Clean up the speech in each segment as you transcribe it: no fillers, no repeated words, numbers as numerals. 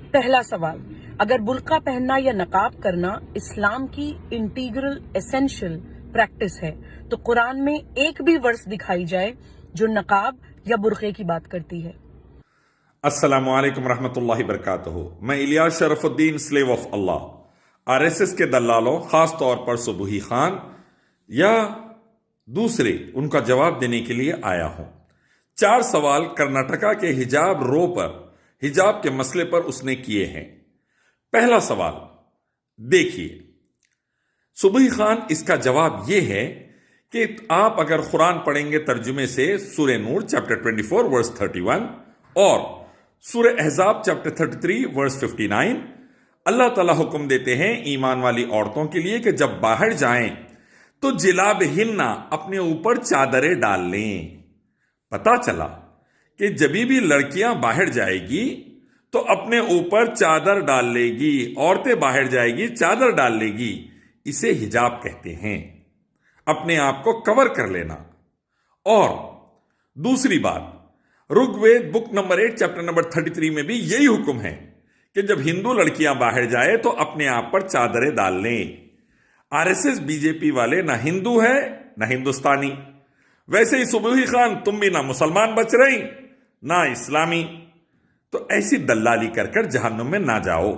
पहला सवाल, अगर बुर्का पहनना या नकाब करना इस्लाम की इंटीग्रल एसेंशियल प्रैक्टिस है तो कुरान में एक भी वर्स दिखाई जाए जो नकाब या बुर्के की बात करती है। अस्सलामु अलैकुम रहमतुल्लाहि बरकातहू। मैं Ilyas Sharafuddin, slave of Allah, RSS के दलालों, खास तौर पर सुबही खान या दूसरे, उनका जवाब देने के लिए आया हूं। 4 सवाल कर्नाटका के हिजाब रो पर हिजाब के मसले पर उसने किए हैं। पहला सवाल देखिए, सुबही खान, इसका जवाब यह है कि आप अगर कुरान पढ़ेंगे तर्जुमे से, सूरह नूर चैप्टर 24 वर्स 31 और सूरह अहज़ाब चैप्टर 33 वर्स 59, अल्लाह ताला हुक्म देते हैं ईमान वाली औरतों के लिए कि जब बाहर जाएं तो जिलाब हिन्ना, अपने ऊपर चादरें डाल लें। पता चला कि जब भी लड़कियां बाहर जाएगी तो अपने ऊपर चादर डाल लेगी, औरतें बाहर जाएगी चादर डाल लेगी। इसे हिजाब कहते हैं, अपने आप को कवर कर लेना। और दूसरी बात, Rigveda book number 8 chapter number 33 में भी यही हुक्म है कि जब हिंदू लड़कियां बाहर जाए तो अपने आप पर चादरें डाल लें। आरएसएस बीजेपी वाले ना हिंदू है ना हिंदुस्तानी। वैसे ही सुबही खान, तुम भी ना मुसलमान बच रही ना इस्लामी, तो ऐसी दल्लाली कर कर जहन्नुम में ना जाओ।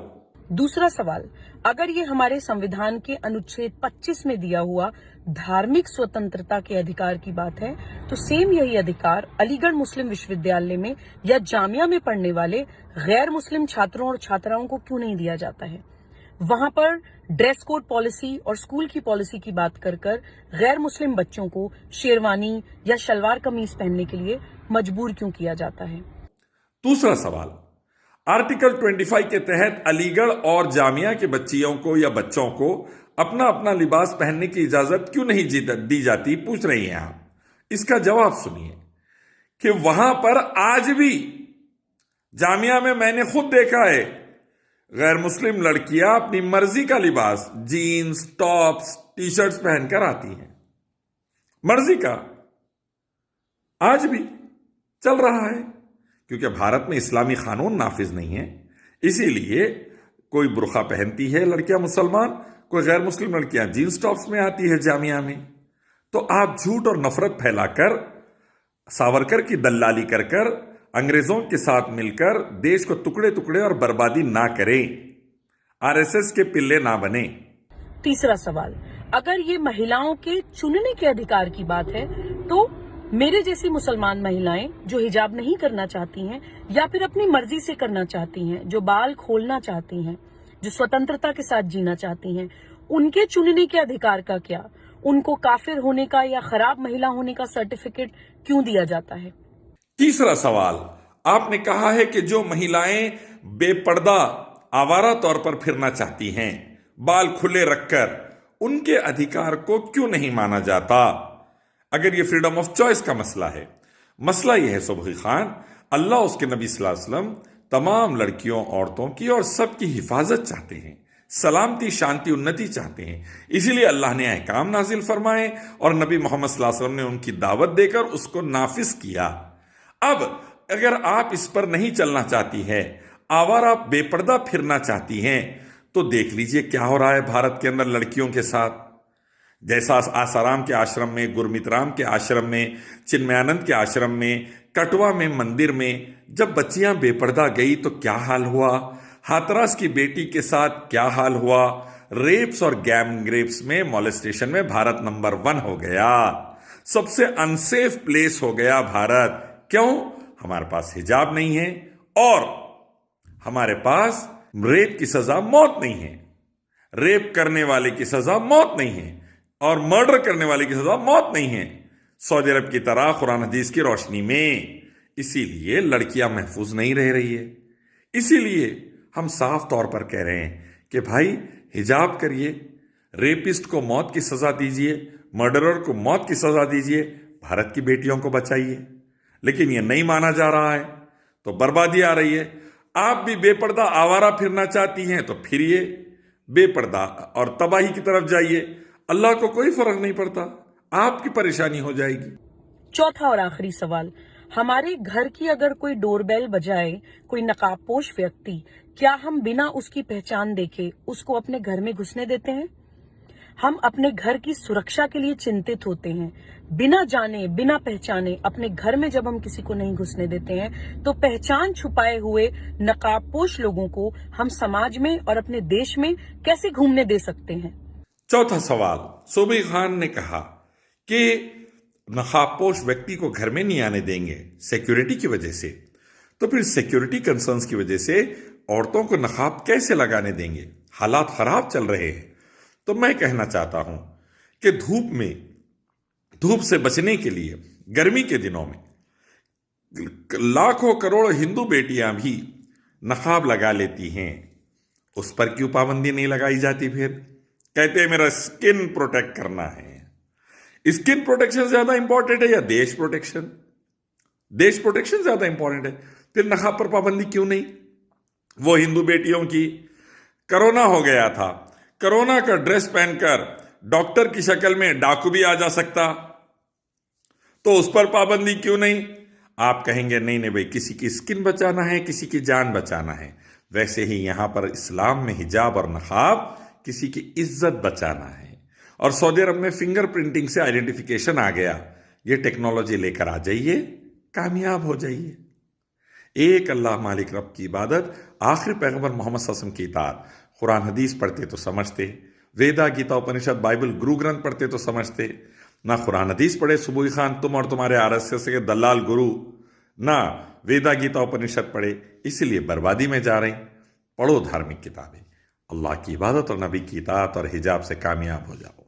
दूसरा सवाल, अगर ये हमारे संविधान के अनुच्छेद 25 में दिया हुआ धार्मिक स्वतंत्रता के अधिकार की बात है तो सेम यही अधिकार अलीगढ़ मुस्लिम विश्वविद्यालय में या जामिया में पढ़ने वाले गैर मुस्लिम छात्रों और छात्राओं को क्यों नहीं दिया जाता है? वहां पर ड्रेस कोड पॉलिसी और स्कूल की पॉलिसी की बात कर गैर मुस्लिम बच्चों को शेरवानी या शलवार कमीज पहनने के लिए मजबूर क्यों किया जाता है? दूसरा सवाल, आर्टिकल 25 के तहत अलीगढ़ और जामिया के बच्चियों को या बच्चों को अपना अपना लिबास पहनने की इजाजत क्यों नहीं दी जाती, पूछ रही हैं आप। इसका जवाब सुनिए कि वहां पर आज भी जामिया में मैंने खुद देखा है, गैर मुस्लिम लड़कियां अपनी मर्जी का लिबास, जीन्स, टॉप्स, टी शर्ट्स पहनकर आती हैं। मर्जी का आज भी चल रहा है, क्योंकि भारत में इस्लामी कानून नाफिज नहीं है। इसीलिए कोई बुर्का पहनती है लड़कियां मुसलमान, कोई गैर मुस्लिम लड़कियां जीन्स टॉप्स में आती है जामिया में। तो आप झूठ और नफरत फैलाकर, सावरकर की दल्लाली कर कर, अंग्रेजों के साथ मिलकर देश को टुकड़े टुकड़े और बर्बादी ना करें, आरएसएस के पिल्ले ना बने। तीसरा सवाल, अगर ये महिलाओं के चुनने के अधिकार की बात है तो मेरे जैसी मुसलमान महिलाएं जो हिजाब नहीं करना चाहती हैं या फिर अपनी मर्जी से करना चाहती हैं, जो बाल खोलना चाहती हैं, जो स्वतंत्रता के साथ जीना चाहती हैं, उनके चुनने के अधिकार का क्या? उनको काफिर होने का या खराब महिला होने का सर्टिफिकेट क्यों दिया जाता है? तीसरा सवाल, आपने कहा है कि जो महिलाएं बेपर्दा आवारा तौर पर फिरना चाहती हैं, बाल खुले रखकर, उनके अधिकार को क्यों नहीं माना जाता? अगर ये फ्रीडम ऑफ चॉइस का मसला है, मसला यह है सुबही खान, अल्लाह उसके नबी सल्लल्लाहु अलैहि वसल्लम तमाम लड़कियों, औरतों की और सबकी हिफाजत चाहते हैं, सलामती, शांति, उन्नति चाहते हैं। इसीलिए अल्लाह ने अहकाम नाजिल फरमाए और नबी मोहम्मद सल्लल्लाहु अलैहि वसल्लम ने उनकी दावत देकर उसको नाफिज किया। अब अगर आप इस पर नहीं चलना चाहती है, आवारा बेपर्दा फिरना चाहती हैं, तो देख लीजिए क्या हो रहा है भारत के अंदर लड़कियों के साथ। जैसा आसाराम के आश्रम में, गुरमीत राम के आश्रम में, चिन्मयानंद के आश्रम में, कटवा में मंदिर में जब बच्चियां बेपर्दा गई तो क्या हाल हुआ, हाथरस की बेटी के साथ क्या हाल हुआ, रेप्स और गैंग रेप्स में, मॉलेस्टेशन में भारत नंबर 1 हो गया, सबसे अनसेफ प्लेस हो गया भारत। क्यों? हमारे पास हिजाब नहीं है और हमारे पास रेप की सजा मौत नहीं है, रेप करने वाले की सजा मौत नहीं है और मर्डर करने वाले की सजा मौत नहीं है, सऊदी अरब की तरह कुरान हदीस की रोशनी में। इसीलिए लड़कियां महफूज नहीं रह रही है। इसीलिए हम साफ तौर पर कह रहे हैं कि भाई हिजाब करिए, रेपिस्ट को मौत की सजा दीजिए, मर्डरर को मौत की सजा दीजिए, भारत की बेटियों को बचाइए। लेकिन यह नहीं माना जा रहा है तो बर्बादी आ रही है। आप भी बेपर्दा आवारा फिरना चाहती हैं तो फिरिए, बेपर्दा और तबाही की तरफ जाइए, अल्लाह को कोई फर्क नहीं पड़ता, आपकी परेशानी हो जाएगी। चौथा और आखिरी सवाल, हमारे घर की अगर कोई डोरबेल बजाए कोई नकाबपोश व्यक्ति, क्या हम बिना उसकी पहचान देखे उसको अपने घर में घुसने देते हैं? हम अपने घर की सुरक्षा के लिए चिंतित होते हैं। बिना जाने बिना पहचाने अपने घर में जब हम किसी को नहीं घुसने देते हैं, तो पहचान छुपाए हुए नकाबपोश लोगों को हम समाज में और अपने देश में कैसे घूमने दे सकते हैं? चौथा सवाल, सूबी खान ने कहा कि नकाबपोश व्यक्ति को घर में नहीं आने देंगे सिक्योरिटी की वजह से, तो फिर सिक्योरिटी कंसर्न्स की वजह से औरतों को नकाब कैसे लगाने देंगे? हालात खराब चल रहे हैं। तो मैं कहना चाहता हूं कि धूप से बचने के लिए गर्मी के दिनों में लाखों करोड़ हिंदू बेटियां भी नकाब लगा लेती हैं। उस पर क्यों पाबंदी नहीं लगाई जाती? फिर कहते हैं मेरा स्किन प्रोटेक्ट करना है। स्किन प्रोटेक्शन ज्यादा इंपॉर्टेंट है या देश प्रोटेक्शन? देश प्रोटेक्शन ज्यादा इंपॉर्टेंट है। फिर नकाब पर पाबंदी क्यों नहीं? वो हिंदू बेटियों की कोरोना हो गया था, कोरोना का ड्रेस पहनकर डॉक्टर की शक्ल में डाकू भी आ जा सकता, तो उस पर पाबंदी क्यों नहीं? आप कहेंगे नहीं नहीं भाई, किसी की स्किन बचाना है, किसी की जान बचाना है। वैसे ही यहां पर इस्लाम में हिजाब और नकाब किसी की इज्जत बचाना है। और सऊदी अरब में फिंगर प्रिंटिंग से आइडेंटिफिकेशन आ गया। ये टेक्नोलॉजी लेकर आ जाइए, कामयाब हो जाइए। एक अल्लाह मालिक रब की इबादत, आखिर पैगंबर मोहम्मद सल्लल्लाहु अलैहि वसल्लम की इताअत। कुरान हदीस पढ़ते तो समझते, वेदा गीता उपनिषद बाइबल गुरु ग्रंथ पढ़ते तो समझते। ना कुरान हदीस पढ़े सुबुई खान तुम और तुम्हारे आरएसएस के दलाल गुरु, ना वेदा गीता उपनिषद पढ़े, इसलिए बर्बादी में जा रहे। पढ़ो धार्मिक किताबें, अल्लाह की इबादत और नबी की इताअत और हिजाब से कामयाब हो जाओ।